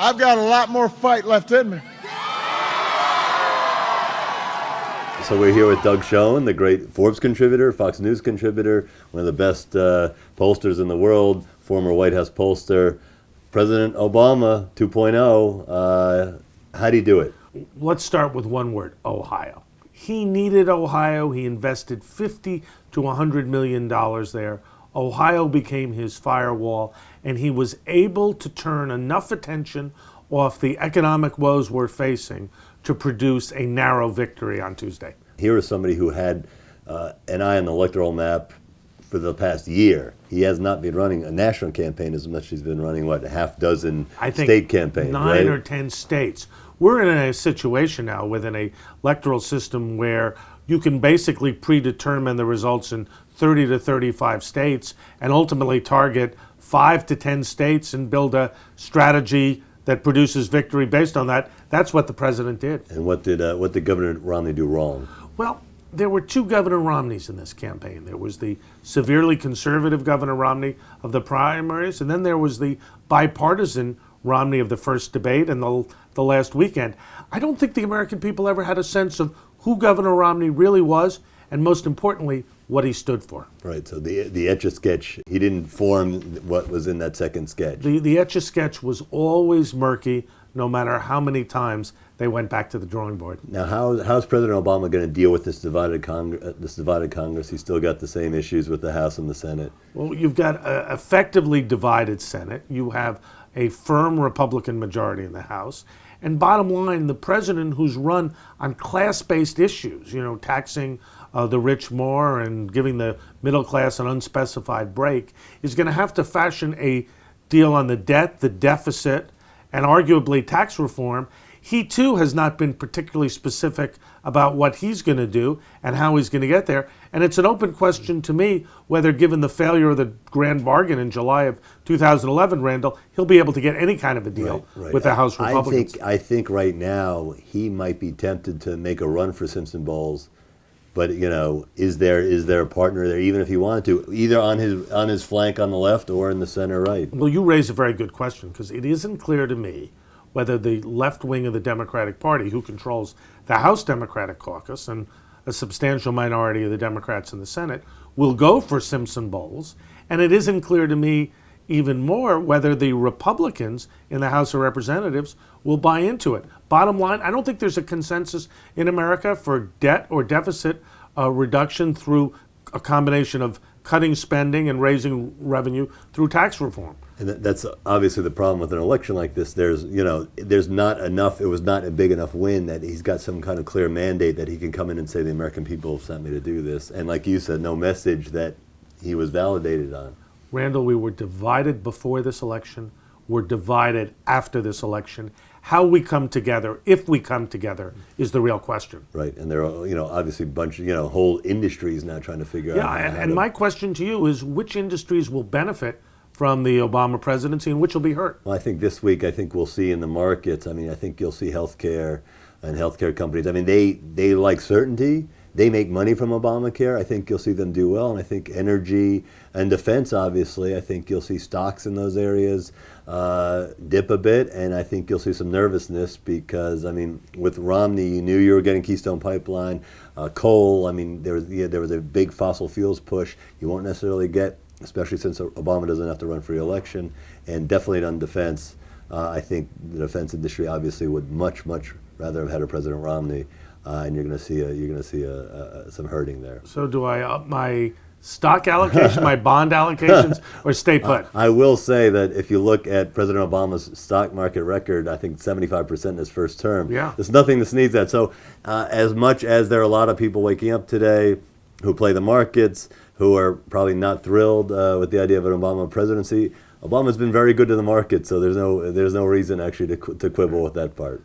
I've got a lot more fight left in me. So we're here with Doug Schoen, the great Forbes contributor, Fox News contributor, one of the best pollsters in the world, former White House pollster. President Obama 2.0, how do you do it? Let's start with one word, Ohio. He needed Ohio. He invested $50 to $100 million there. Ohio became his firewall, and he was able to turn enough attention off the economic woes we're facing to produce a narrow victory on Tuesday. Here is somebody who had an eye on the electoral map for the past year. He has not been running a national campaign as much as he's been running, what, a half dozen state campaigns, 9 right? or 10 states. We're in a situation now within an electoral system where you can basically predetermine the results in 30 to 35 states and ultimately target 5 to 10 states and build a strategy that produces victory based on that. That's what the president did. And what did Governor Romney do wrong? Well, there were two Governor Romneys in this campaign. There was the severely conservative Governor Romney of the primaries, and then there was the bipartisan Romney of the first debate and the last weekend. I don't think the American people ever had a sense of who Governor Romney really was, and most importantly, what he stood for. Right, so the etch-a-sketch, he didn't form what was in that second sketch. The etch-a-sketch was always murky, no matter how many times they went back to the drawing board. Now, how's President Obama going to deal with this divided Congress? He's still got the same issues with the House and the Senate. Well, you've got an effectively divided Senate. You have a firm Republican majority in the House. And bottom line, the president who's run on class-based issues, taxing the rich more and giving the middle class an unspecified break, is going to have to fashion a deal on the debt, the deficit, and arguably tax reform. He too has not been particularly specific about what he's going to do and how he's going to get there. And it's an open question to me whether, given the failure of the grand bargain in July of 2011, Randall, he'll be able to get any kind of a deal with the House Republicans. I think right now he might be tempted to make a run for Simpson Bowles. But is there a partner there, even if he wanted to, either on his flank on the left or in the center right? Well, you raise a very good question, because it isn't clear to me whether the left wing of the Democratic Party, who controls the House Democratic Caucus and a substantial minority of the Democrats in the Senate, will go for Simpson Bowles. And it isn't clear to me even more whether the Republicans in the House of Representatives will buy into it. Bottom line, I don't think there's a consensus in America for debt or deficit reduction through a combination of cutting spending and raising revenue through tax reform. And that's obviously the problem with an election like this. There's not enough, it was not a big enough win that he's got some kind of clear mandate that he can come in and say the American people have sent me to do this. And like you said, no message that he was validated on. Randall, we were divided before this election. We're divided after this election. How we come together, if we come together, is the real question. Right, and there are, obviously a bunch of, whole industries now trying to figure out. Yeah, and my question to you is, which industries will benefit from the Obama presidency and which will be hurt? Well, I think this week, we'll see in the markets, I think you'll see healthcare and healthcare companies. They like certainty. They make money from Obamacare. I think you'll see them do well. And I think energy and defense, obviously, I think you'll see stocks in those areas dip a bit. And I think you'll see some nervousness because, with Romney, you knew you were getting Keystone Pipeline, coal. There was a big fossil fuels push. You won't necessarily get, especially since Obama doesn't have to run for re-election. And definitely on defense. I think the defense industry obviously would much, much rather have had a President Romney. And you're going to see some hurting there. So do I up my stock allocation, my bond allocations, or stay put? I will say that if you look at President Obama's stock market record, I think 75% in his first term. Yeah. There's nothing that sneaks that. So as much as there are a lot of people waking up today who play the markets, who are probably not thrilled with the idea of an Obama presidency, Obama's been very good to the market. So there's no reason actually to quibble with that part.